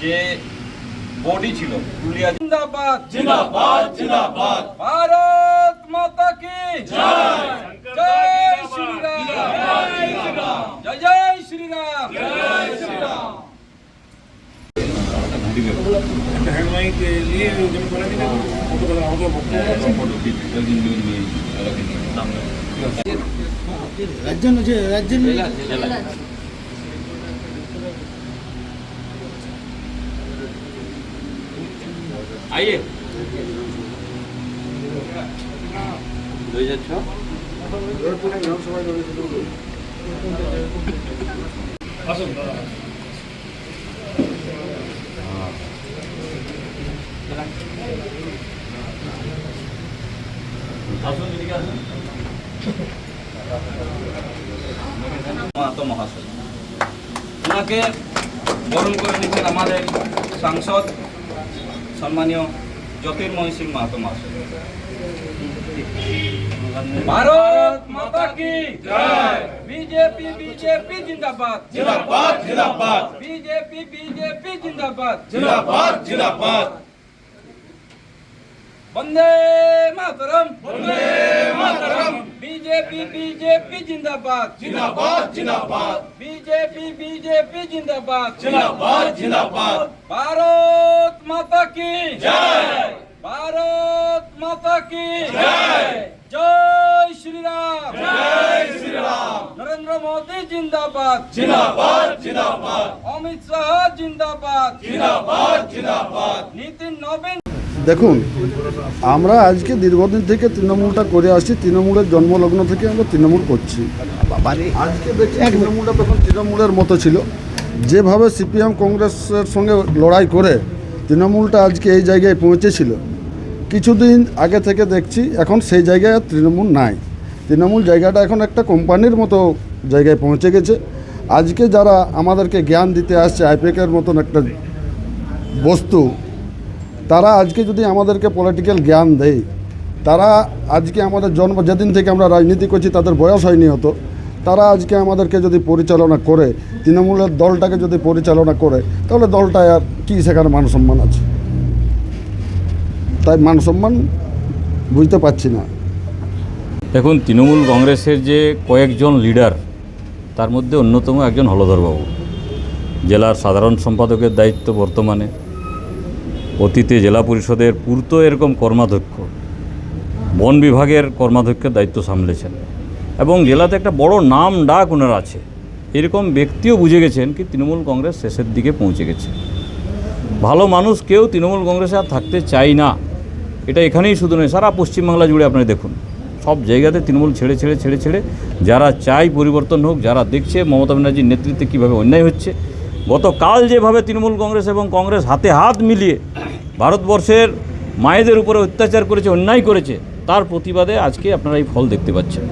যে বডি ছিল পুরুলিয়া जिंदाबाद जिंदाबाद जिंदाबाद भारत माता की जय जय श्री राम जय जय श्री राम जय श्री राम। हेडलाइन के लिए जब बना नहीं फोटो बना होगा राज्य आइए 2006 মাহাতো মহাশয় ওনাকে বরণ করে নিচ্ছেন আমাদের সাংসদ সম্মানীয় জ্যোতির্ময় সিং মাহাতো মহাশয়। भारत माता की जय। बीजेपी बीजेपी जिंदाबाद जिंदाबाद जिंदाबाद बीजेपी बीजेपी जिंदाबाद जिंदाबाद जिंदाबाद। वंदे मातरम वंदे मातरम बीजेपी बीजेपी जिंदाबाद जिंदाबाद जिंदाबाद बीजेपी बीजेपी जिंदाबाद जिंदाबाद जिंदाबाद। भारत माता की जय। भारत माता की जय। जय श्री राम जय श्री राम। नरेंद्र मोदी जिंदाबाद जिंदाबाद जिंदाबाद अमित शाह जिंदाबाद जिंदाबाद जिंदाबाद। नितिन नवीन। দেখুন আমরা আজকে দীর্ঘদিন থেকে তৃণমূলটা করে আসছি, তৃণমূলের জন্মলগ্ন থেকে আমরা তৃণমূল করছি। আজকে দেখছি তৃণমূলটা তখন তৃণমূলের মতো ছিল, যেভাবে সিপিএম কংগ্রেসের সঙ্গে লড়াই করে তৃণমূলটা আজকে এই জায়গায় পৌঁছেছিল, কিছুদিন আগে থেকে দেখছি এখন সেই জায়গায় আর তৃণমূল নাই। তৃণমূল জায়গাটা এখন একটা কোম্পানির মতো জায়গায় পৌঁছে গেছে। আজকে যারা আমাদেরকে জ্ঞান দিতে আসছে আইপ্যাকের মতন একটা বস্তু, তারা আজকে যদি আমাদেরকে পলিটিক্যাল জ্ঞান দেয়, তারা আজকে আমাদের জন্ম যেদিন থেকে আমরা রাজনীতি করছি তাদের বয়স হয়নি হতো, তারা আজকে আমাদেরকে যদি পরিচালনা করে, তৃণমূলের দলটাকে যদি পরিচালনা করে, তাহলে দলটায় আর কী সেখানে মান সম্মান আছে? তাই মান সম্মান বুঝতে পারছি না। দেখুন, তৃণমূল কংগ্রেসের যে কয়েকজন লিডার, তার মধ্যে অন্যতম একজন হলধরবাবু, জেলার সাধারণ সম্পাদকের দায়িত্ব বর্তমানে, অতীতে জেলা পরিষদের পূর্ত এরকম কর্মাধ্যক্ষ, বন বিভাগের কর্মাধ্যক্ষের দায়িত্ব সামলেছেন এবং জেলাতে একটা বড় নাম ডাক ওনার আছে। এরকম ব্যক্তিও বুঝে গেছেন কি তৃণমূল কংগ্রেস শেষের দিকে পৌঁছে গেছে। ভালো মানুষ কেউ তৃণমূল কংগ্রেসে আর থাকতে চায় না। এটা এখানেই শুধু নয়, সারা পশ্চিমবাংলা জুড়ে আপনারা দেখুন, সব জায়গাতে তৃণমূল ছেড়ে ছেড়ে ছেড়ে ছেড়ে যারা চায় পরিবর্তন হোক, যারা দেখছে মমতা ব্যানার্জির নেতৃত্বে কীভাবে অন্যায় হচ্ছে, গতকাল যেভাবে তৃণমূল কংগ্রেস এবং কংগ্রেস হাতে হাত মিলিয়ে ভারতবর্ষের মায়েদের উপরে অত্যাচার করেছে, অন্যায় করেছে, তার প্রতিবাদে আজকে আপনারা এই ফল দেখতে পাচ্ছেন।